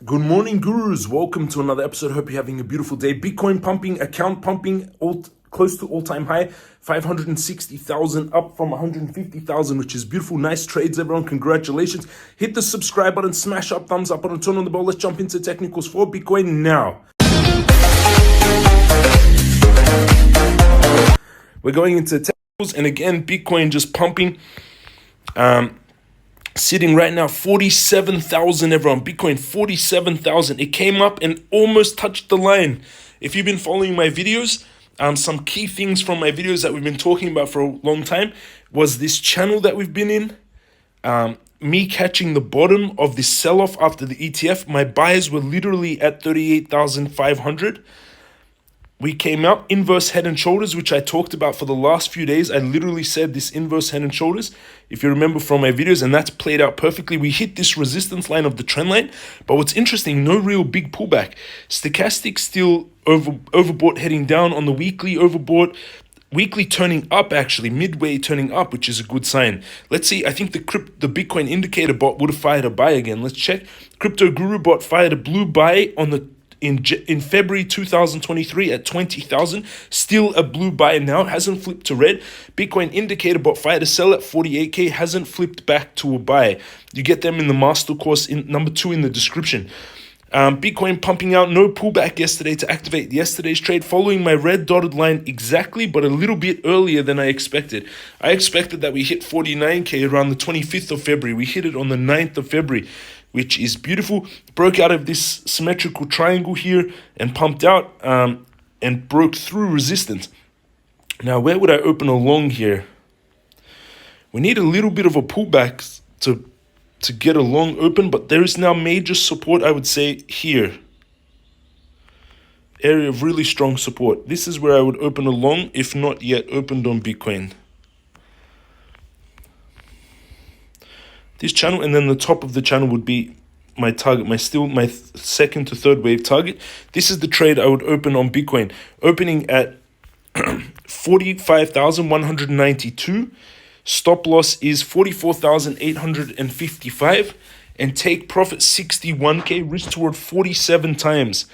Good morning, gurus. Welcome to another episode. Hope you're having a beautiful day. Bitcoin pumping, account pumping, close to all-time high, 560,000 up from 150,000, which is beautiful. Nice trades, everyone. Congratulations. Hit the subscribe button, smash up, thumbs up button, turn on the bell. Let's jump into technicals for Bitcoin now. We're going into technicals, and again, Bitcoin just pumping. Sitting right now 47,000, everyone. Bitcoin 47,000. It came up and almost touched the line. If you've been following my videos, some key things from my videos that we've been talking about for a long time was this channel that we've been in. Me catching the bottom of this sell-off after the ETF. My buys were literally at 38,500. We came out inverse head and shoulders, which I talked about for the last few days. I literally said this inverse head and shoulders, if you remember from my videos, and that's played out perfectly. We hit this resistance line of the trend line, but what's interesting, no real big pullback. Stochastic still overbought, heading down on the weekly, overbought. Weekly turning up, actually, midway turning up, which is a good sign. Let's see, I think the Bitcoin indicator bot would have fired a buy again. Let's check. Crypto Guru bot fired a blue buy on the in February 2023 at 20,000, still a blue buy now, hasn't flipped to red. Bitcoin indicator bot fired a sell at 48k, hasn't flipped back to a buy. You get them in the master course in number 2 in the description. Bitcoin pumping out, no pullback yesterday to activate yesterday's trade, following my red dotted line exactly, but a little bit earlier than I expected. I expected that we hit 49k around the 25th of February. We hit it on the 9th of February, which is beautiful. Broke out of this symmetrical triangle here and pumped out and broke through resistance. Now, where would I open a long here? We need a little bit of a pullback to get a long open, but there is now major support, I would say, here. Area of really strong support. This is where I would open a long, if not yet opened on Bitcoin. This channel, and then the top of the channel would be my target, my second to third wave target. This is the trade I would open on Bitcoin, opening at 45,192. Stop loss is 44,855, and take profit 61k, risk toward 47 times,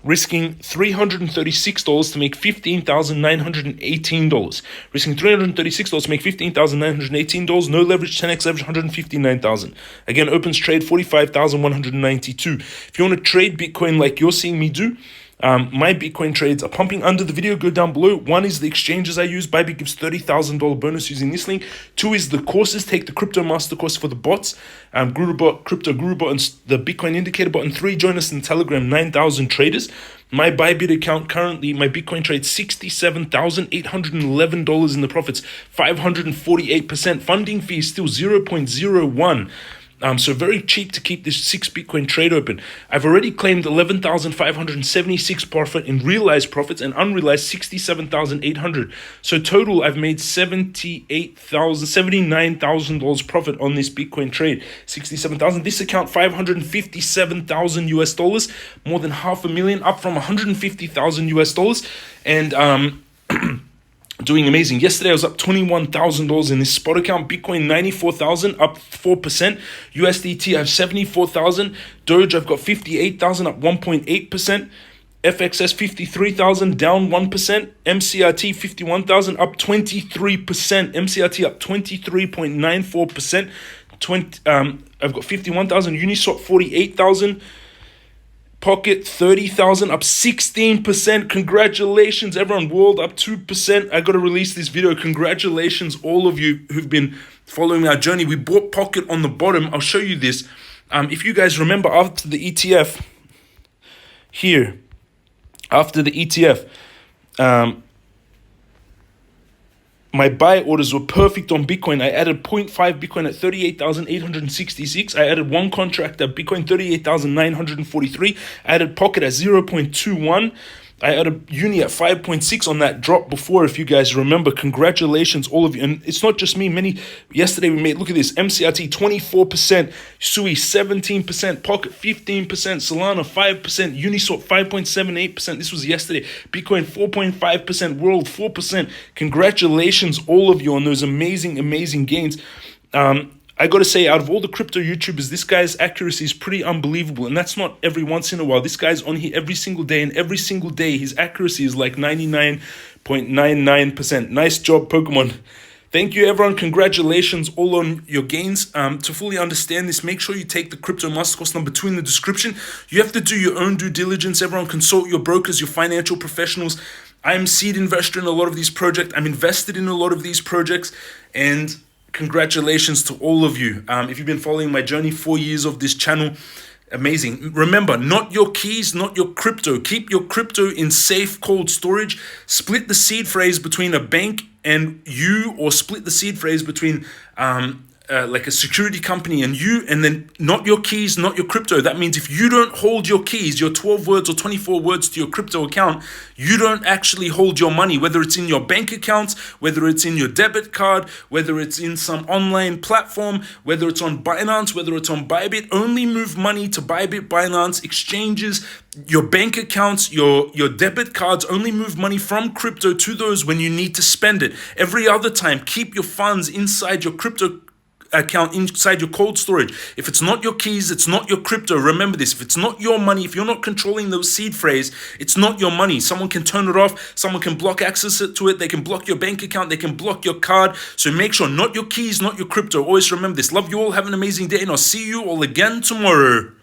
risking $336 to make $15,918. Risking $336 to make $15,918. No leverage, 10x leverage, 159,000. Again, opens trade 45,192. If you want to trade Bitcoin like you're seeing me do, my Bitcoin trades are pumping. Under the video, go down below. 1 is the exchanges I use. Bybit gives $30,000 bonus using this link. 2 is the courses. Take the crypto master course for the bots, GuruBot, Crypto GuruBot, and the Bitcoin indicator bot. And 3, join us in Telegram, 9,000 traders. My Bybit account currently, my Bitcoin trades $67,811 in the profits, 548%. Funding fee is still 0.01. So very cheap to keep this 6 Bitcoin trade open. I've already claimed 11,576 profit in realized profits and unrealized 67,800. So total, I've made $79,000 profit on this Bitcoin trade. 67,000. This account, 557,000 US dollars, more than $500,000, up from 150,000 US dollars, and doing amazing. Yesterday I was up $21,000 in this spot account. Bitcoin 94,000, up 4%. USDT I have 74,000. Doge I've got 58,000, up 1.8%. FXS 53,000, down 1%. MCRT 51,000, up 23%. MCRT up 23.94%. I've got 51,000. Uniswap 48,000. Pocket 30,000, up 16%. Congratulations, everyone. World up 2%. I got to release this video. Congratulations, all of you who've been following our journey. We bought Pocket on the bottom. I'll show you this. If you guys remember, after the ETF here, after the ETF, my buy orders were perfect on Bitcoin. I added 0.5 Bitcoin at 38,866. I added 1 contract at Bitcoin 38,943. I added Pocket at 0.21. I added Uni at 5.6 on that drop before, if you guys remember. Congratulations, all of you. And it's not just me. Yesterday we made, look at this, MCRT 24%, Sui 17%, Pocket 15%, Solana 5%, Uniswap 5.78%. This was yesterday. Bitcoin 4.5%, World 4%. Congratulations, all of you, on those amazing, amazing gains. I gotta say, out of all the crypto YouTubers, this guy's accuracy is pretty unbelievable. And that's not every once in a while. This guy's on here every single day, and every single day his accuracy is like 99.99%. Nice job, Pokemon. Thank you, everyone. Congratulations all on your gains. To fully understand this, make sure you take the Crypto Masterclass number 2 in the description. You have to do your own due diligence. Everyone, consult your brokers, your financial professionals. I'm seed investor in a lot of these projects. I'm invested in a lot of these projects. And congratulations to all of you. If you've been following my journey, 4 years of this channel, amazing. Remember, not your keys, not your crypto. Keep your crypto in safe cold storage. Split the seed phrase between a bank and you, or split the seed phrase between like a security company and you, and then not your keys, not your crypto. That means if you don't hold your keys, your 12 words or 24 words to your crypto account, you don't actually hold your money, whether it's in your bank accounts, whether it's in your debit card, whether it's in some online platform, whether it's on Binance, whether it's on Bybit. Only move money to Bybit, Binance, exchanges, your bank accounts, your debit cards. Only move money from crypto to those when you need to spend it. Every other time, keep your funds inside your crypto account, inside your cold storage. If it's not your keys, it's not your crypto. Remember this. If it's not your money, if you're not controlling those seed phrase, it's not your money. Someone can turn it off. Someone can block access to it. They can block your bank account. They can block your card. So make sure, not your keys, not your crypto. Always remember this. Love you all. Have an amazing day, and I'll see you all again tomorrow.